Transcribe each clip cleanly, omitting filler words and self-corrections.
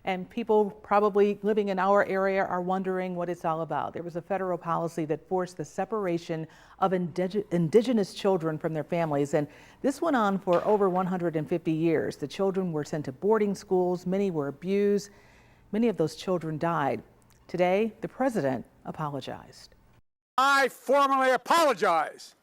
And people probably living in our area are wondering what it's all about. There was a federal policy that forced the separation of indigenous children from their families, and this went on for over 150 years. The children were sent to boarding schools, many were abused, many of those children died. Today, the president apologized. I formally apologize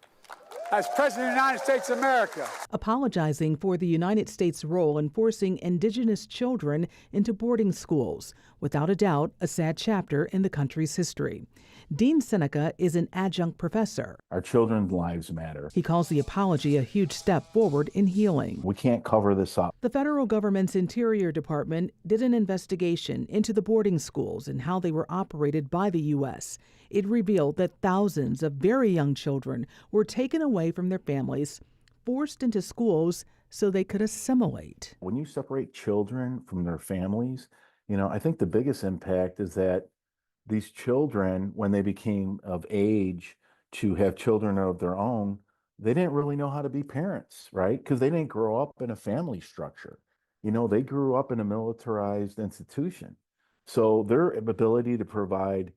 as President of the United States of America. Apologizing for the United States' role in forcing indigenous children into boarding schools. Without a doubt, a sad chapter in the country's history. Dean Seneca is an adjunct professor. Our children's lives matter. He calls the apology a huge step forward in healing. We can't cover this up. The federal government's Interior Department did an investigation into the boarding schools and how they were operated by the U.S. It revealed that thousands of very young children were taken away from their families, forced into schools so they could assimilate. When you separate children from their families, I think the biggest impact is that these children, when they became of age to have children of their own, they didn't really know how to be parents, right? Because they didn't grow up in a family structure. They grew up in a militarized institution. So their ability to provide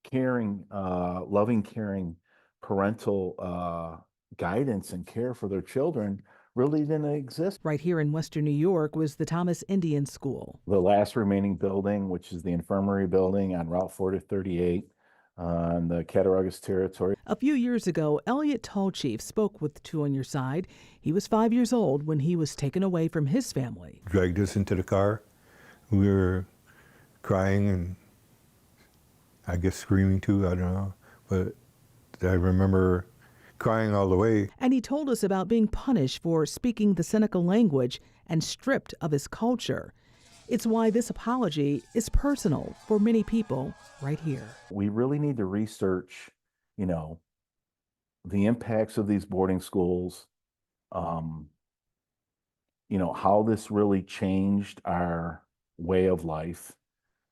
caring, loving, caring parental guidance and care for their children really didn't exist. Right here in Western New York was the Thomas Indian School. The last remaining building, which is the infirmary building on Route 438 on the Cattaraugus territory. A few years ago, Elliot Tallchief spoke with Two on Your Side. He was 5 years old when he was taken away from his family. Dragged us into the car. We were crying and I guess screaming too, I don't know. But I remember crying all the way. And he told us about being punished for speaking the Seneca language and stripped of his culture. It's why this apology is personal for many people right here. We really need to research, the impacts of these boarding schools, how this really changed our way of life,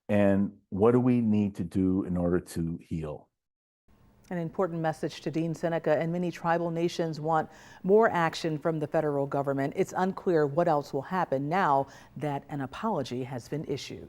and what do we need to do in order to heal. An important message to Dean Seneca, and many tribal nations want more action from the federal government. It's unclear what else will happen now that an apology has been issued.